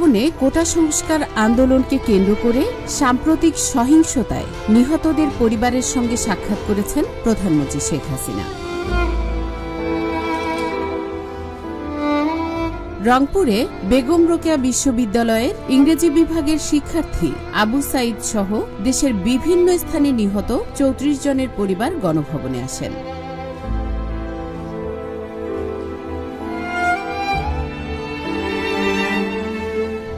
গণভবনে কোটা সংস্কার আন্দোলনকে কেন্দ্র করে সাম্প্রতিক সহিংসতায় নিহতদের পরিবারের সঙ্গে সাক্ষাৎ করেছেন প্রধানমন্ত্রী শেখ হাসিনা। রংপুরে বেগম রোকেয়া বিশ্ববিদ্যালয়ের ইংরেজি বিভাগের শিক্ষার্থী আবু সাইদ সহ দেশের বিভিন্ন স্থানে নিহত ৩৪ জনের পরিবার গণভবনে আসেন।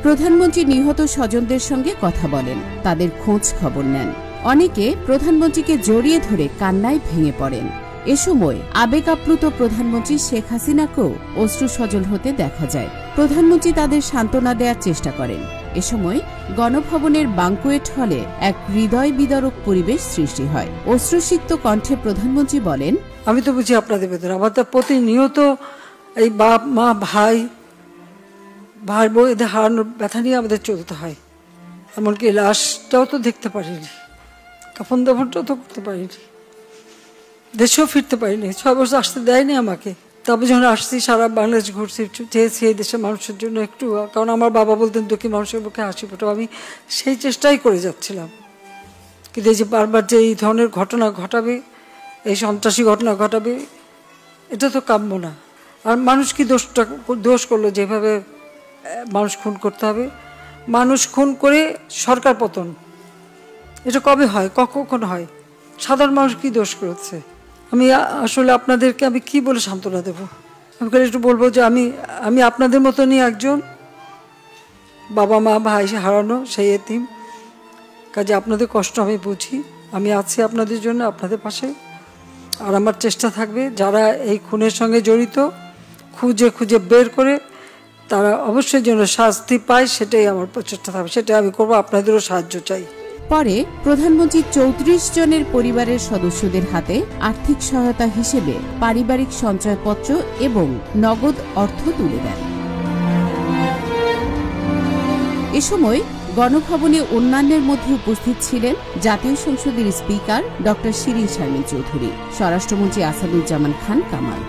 প্রধানমন্ত্রী নিহত স্বজনদের সঙ্গে কথা বলেন, তাদের খোঁজ খবর নেন। অনেকে প্রধানমন্ত্রীকে জড়িয়ে ধরে কান্নায় ভেঙে পড়েন। এ সময় আবেগ আপ্লুত প্রধানমন্ত্রী শেখ হাসিনাকেও অশ্রুসজল হতে দেখা যায়। প্রধানমন্ত্রী তাদের সান্ত্বনা দেওয়ার চেষ্টা করেন। এ সময় গণভবনের বাংকুয়েট হলে এক হৃদয় বিদারক পরিবেশ সৃষ্টি হয়। অশ্রুসিক্ত কণ্ঠে প্রধানমন্ত্রী বলেন, আমি তো বুঝি আপনাদের বেদনা, আমাদের প্রতিনিয়ত এই বাপ মা ভাই বউ এদের হারানোর ব্যথা নিয়ে আমাদের চলতে হয়। এমনকি লাশটাও তো দেখতে পারিনি, কাফন দাফনটাও তো করতে পারিনি, দেশেও ফিরতে পারিনি, 6 বছর আসতে দেয়নি আমাকে। তবে যখন আসছি সারা বাংলাদেশ ঘুরছি, চেয়েছি এই দেশের মানুষের জন্য একটু, কারণ আমার বাবা বলতেন দুঃখী মানুষের মুখে হাসি ফোটাও, আমি সেই চেষ্টাই করে যাচ্ছিলাম। কিন্তু এই যে বারবার যে এই ধরনের ঘটনা ঘটাবে, এই সন্ত্রাসী ঘটনা ঘটাবে, এটা তো কাম্য না। আর মানুষ কি দোষ করলো যেভাবে মানুষ খুন করতে হবে? মানুষ খুন করে সরকার পতন, এটা কবে হয়, কখন হয়? সাধারণ মানুষ কি দোষ করেছে? আমি আসলে আপনাদেরকে আমি কি বলে সান্ত্বনা দেব? আমি একটু বলবো যে আমি আপনাদের মতনই একজন বাবা মা ভাই হারানো সেই এতিম, কাজে আপনাদের কষ্ট আমি বুঝি। আমি আছি আপনাদের জন্য, আপনাদের পাশে। আর আমার চেষ্টা থাকবে যারা এই খুনের সঙ্গে জড়িত খুঁজে বের করে তারা অবশ্যই যেন শাস্তি পায়, সেটাই আমার প্রচেষ্টা থাকবে, সেটাই আমি করবো। আপনাদেরও সাহায্য চাই। পরে প্রধানমন্ত্রী ৩৪ জনের পরিবারের সদস্যদের হাতে আর্থিক সহায়তা হিসেবে পারিবারিক সঞ্চয়পত্র এবং নগদ অর্থ তুলে দেন। এ সময় গণভবনে অন্যান্যের মধ্যে উপস্থিত ছিলেন জাতীয় সংসদের স্পিকার ড. শিরীন শারমিন চৌধুরী, স্বরাষ্ট্রমন্ত্রী আসাদুজ্জামান খান কামাল।